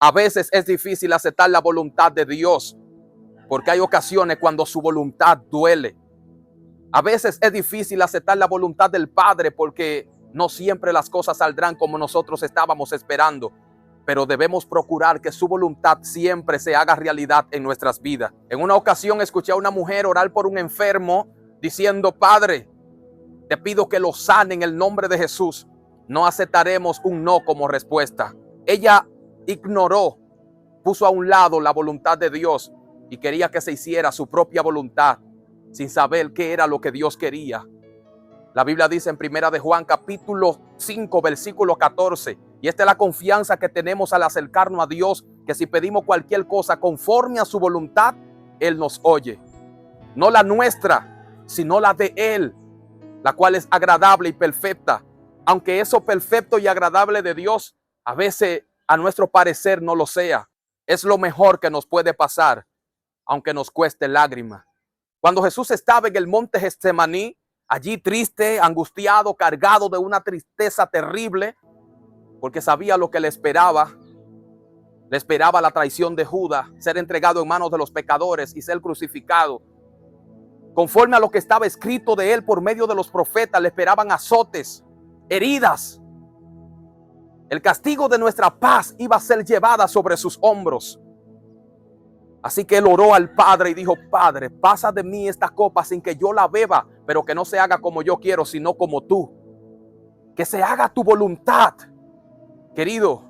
A veces es difícil aceptar la voluntad de Dios, porque hay ocasiones cuando su voluntad duele. A veces es difícil aceptar la voluntad del Padre, porque no siempre las cosas saldrán como nosotros estábamos esperando. Pero debemos procurar que su voluntad siempre se haga realidad en nuestras vidas. En una ocasión escuché a una mujer orar por un enfermo diciendo: Padre, te pido que lo sane en el nombre de Jesús. No aceptaremos un no como respuesta. Ella ignoró, puso a un lado la voluntad de Dios y quería que se hiciera su propia voluntad, sin saber qué era lo que Dios quería. La Biblia dice en Primera de Juan capítulo 5 versículo 14, y esta es la confianza que tenemos al acercarnos a Dios, que si pedimos cualquier cosa conforme a su voluntad, Él nos oye. No la nuestra, sino la de Él, la cual es agradable y perfecta. Aunque eso perfecto y agradable de Dios a veces a nuestro parecer no lo sea, es lo mejor que nos puede pasar, aunque nos cueste lágrimas. Cuando Jesús estaba en el monte Getsemaní, allí triste, angustiado, cargado de una tristeza terrible, porque sabía lo que le esperaba la traición de Judas, ser entregado en manos de los pecadores y ser crucificado. Conforme a lo que estaba escrito de él por medio de los profetas, le esperaban azotes, heridas. El castigo de nuestra paz iba a ser llevada sobre sus hombros. Así que él oró al Padre y dijo: Padre, pasa de mí esta copa sin que yo la beba, pero que no se haga como yo quiero, sino como tú. Que se haga tu voluntad. Querido,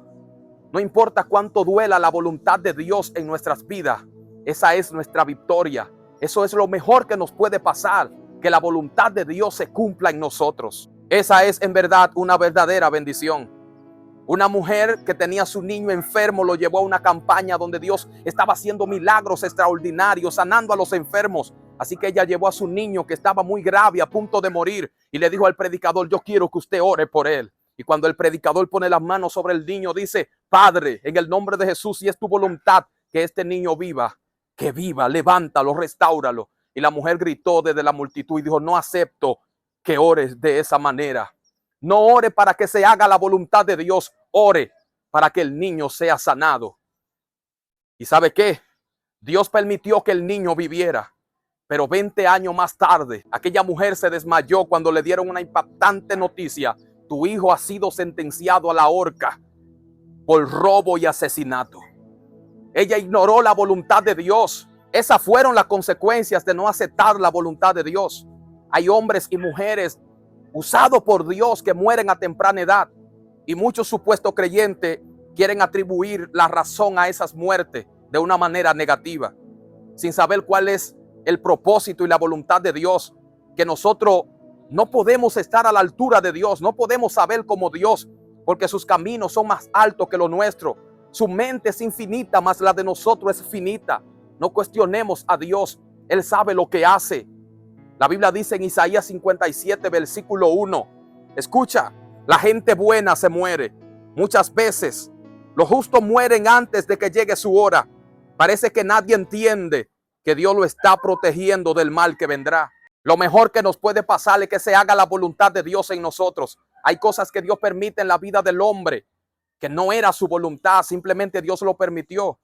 no importa cuánto duela la voluntad de Dios en nuestras vidas, esa es nuestra victoria. Eso es lo mejor que nos puede pasar, que la voluntad de Dios se cumpla en nosotros. Esa es en verdad una verdadera bendición. Una mujer que tenía a su niño enfermo lo llevó a una campaña donde Dios estaba haciendo milagros extraordinarios, sanando a los enfermos. Así que ella llevó a su niño que estaba muy grave, a punto de morir, y le dijo al predicador: yo quiero que usted ore por él. Y cuando el predicador pone las manos sobre el niño, dice: Padre, en el nombre de Jesús, si es tu voluntad que este niño viva, que viva, levántalo, restáuralo. Y la mujer gritó desde la multitud y dijo: no acepto que ores de esa manera. No ore para que se haga la voluntad de Dios, ore para que el niño sea sanado. ¿Y sabe qué? Dios permitió que el niño viviera, pero 20 años más tarde, aquella mujer se desmayó cuando le dieron una impactante noticia: tu hijo ha sido sentenciado a la horca por robo y asesinato. Ella ignoró la voluntad de Dios. Esas fueron las consecuencias de no aceptar la voluntad de Dios. Hay hombres y mujeres usados por Dios que mueren a temprana edad, y muchos supuestos creyentes quieren atribuir la razón a esas muertes de una manera negativa, sin saber cuál es el propósito y la voluntad de Dios, que nosotros no podemos estar a la altura de Dios, no podemos saber como Dios, porque sus caminos son más altos que los nuestros. Su mente es infinita, mas la de nosotros es finita. No cuestionemos a Dios, Él sabe lo que hace. La Biblia dice en Isaías 57, versículo 1, escucha: la gente buena se muere. Muchas veces los justos mueren antes de que llegue su hora. Parece que nadie entiende que Dios lo está protegiendo del mal que vendrá. Lo mejor que nos puede pasar es que se haga la voluntad de Dios en nosotros. Hay cosas que Dios permite en la vida del hombre que no era su voluntad, simplemente Dios lo permitió,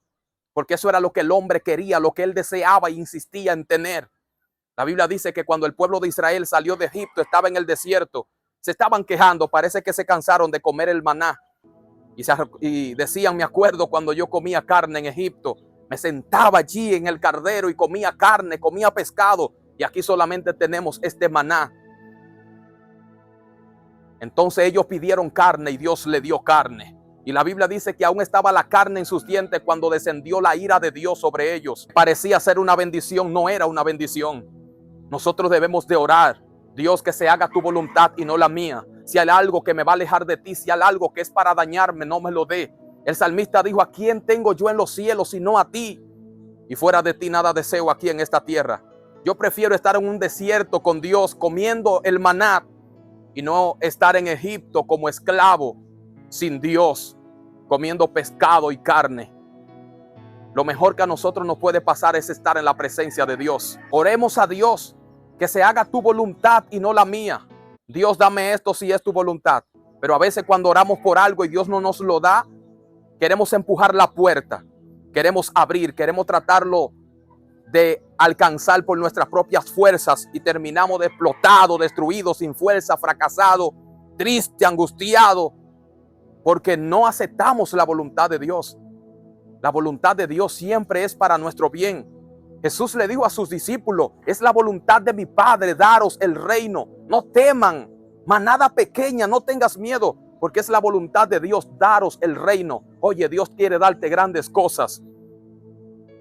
porque eso era lo que el hombre quería, lo que él deseaba e insistía en tener. La Biblia dice que cuando el pueblo de Israel salió de Egipto, estaba en el desierto, se estaban quejando, parece que se cansaron de comer el maná. Y decían: me acuerdo cuando yo comía carne en Egipto, me sentaba allí en el cardero y comía carne, comía pescado, y aquí solamente tenemos este maná. Entonces ellos pidieron carne y Dios le dio carne. Y la Biblia dice que aún estaba la carne en sus dientes cuando descendió la ira de Dios sobre ellos. Parecía ser una bendición, no era una bendición. Nosotros debemos de orar: Dios, que se haga tu voluntad y no la mía. Si hay algo que me va a alejar de ti, si hay algo que es para dañarme, no me lo dé. El salmista dijo: ¿a quién tengo yo en los cielos sino a ti? Y fuera de ti nada deseo aquí en esta tierra. Yo prefiero estar en un desierto con Dios comiendo el maná y no estar en Egipto como esclavo sin Dios, comiendo pescado y carne. Lo mejor que a nosotros nos puede pasar es estar en la presencia de Dios. Oremos a Dios: que se haga tu voluntad y no la mía. Dios, dame esto si es tu voluntad. Pero a veces cuando oramos por algo y Dios no nos lo da, Queremos empujar la puerta, queremos abrir, queremos tratarlo de alcanzar por nuestras propias fuerzas y terminamos explotados, destruidos, sin fuerza, fracasados, triste, angustiado, porque no aceptamos la voluntad de Dios. La voluntad de Dios siempre es para nuestro bien. Jesús le dijo a sus discípulos, es la voluntad de mi Padre daros el reino. No teman, manada pequeña, no tengas miedo, porque es la voluntad de Dios daros el reino. Oye, Dios quiere darte grandes cosas.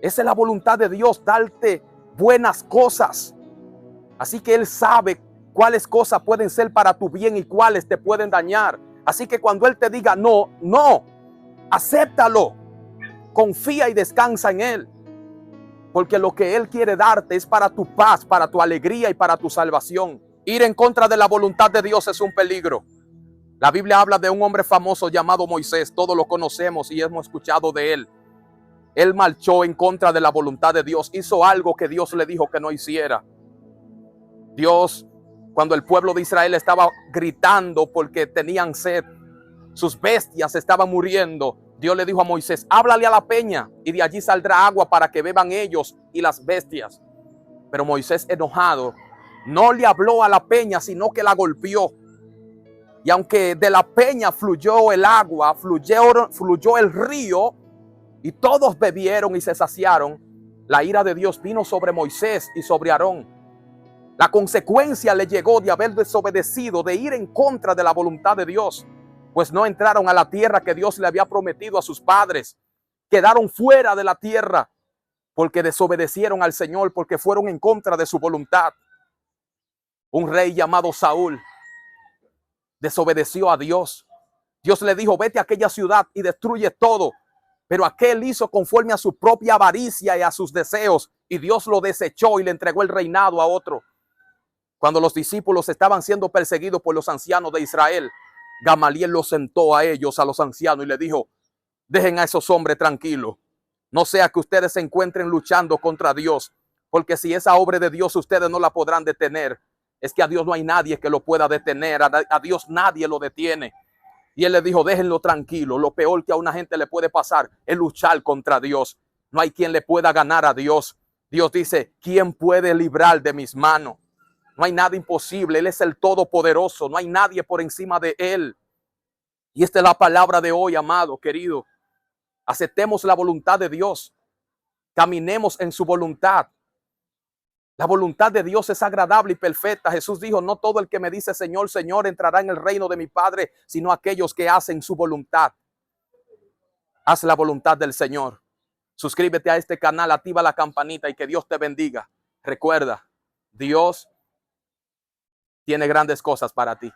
Esa es la voluntad de Dios, darte buenas cosas. Así que Él sabe cuáles cosas pueden ser para tu bien y cuáles te pueden dañar. Así que cuando Él te diga no, no, acéptalo. Confía y descansa en Él. Porque lo que Él quiere darte es para tu paz, para tu alegría y para tu salvación. Ir en contra de la voluntad de Dios es un peligro. La Biblia habla de un hombre famoso llamado Moisés. Todos lo conocemos y hemos escuchado de él. Él marchó en contra de la voluntad de Dios. Hizo algo que Dios le dijo que no hiciera. Dios, cuando el pueblo de Israel estaba gritando porque tenían sed, sus bestias estaban muriendo, Dios le dijo a Moisés, háblale a la peña y de allí saldrá agua para que beban ellos y las bestias. Pero Moisés, enojado, no le habló a la peña, sino que la golpeó. Y aunque de la peña fluyó el agua, fluyó el río, y todos bebieron y se saciaron, la ira de Dios vino sobre Moisés y sobre Aarón. La consecuencia le llegó de haber desobedecido, de ir en contra de la voluntad de Dios, pues no entraron a la tierra que Dios le había prometido a sus padres. Quedaron fuera de la tierra porque desobedecieron al Señor, porque fueron en contra de su voluntad. Un rey llamado Saúl desobedeció a Dios. Dios le dijo, vete a aquella ciudad y destruye todo. Pero aquel hizo conforme a su propia avaricia y a sus deseos, y Dios lo desechó y le entregó el reinado a otro. Cuando los discípulos estaban siendo perseguidos por los ancianos de Israel, Gamaliel los sentó a ellos, a los ancianos, y le dijo, dejen a esos hombres tranquilos. No sea que ustedes se encuentren luchando contra Dios, porque si esa obra de Dios ustedes no la podrán detener. Es que a Dios no hay nadie que lo pueda detener, a Dios nadie lo detiene. Y él le dijo, déjenlo tranquilo. Lo peor que a una gente le puede pasar es luchar contra Dios. No hay quien le pueda ganar a Dios. Dios dice, ¿quién puede librar de mis manos? No hay nada imposible. Él es el Todopoderoso. No hay nadie por encima de Él. Y esta es la palabra de hoy, amado, querido. Aceptemos la voluntad de Dios. Caminemos en su voluntad. La voluntad de Dios es agradable y perfecta. Jesús dijo, no todo el que me dice Señor, Señor entrará en el reino de mi Padre, sino aquellos que hacen su voluntad. Haz la voluntad del Señor. Suscríbete a este canal, activa la campanita y que Dios te bendiga. Recuerda, Dios tiene grandes cosas para ti.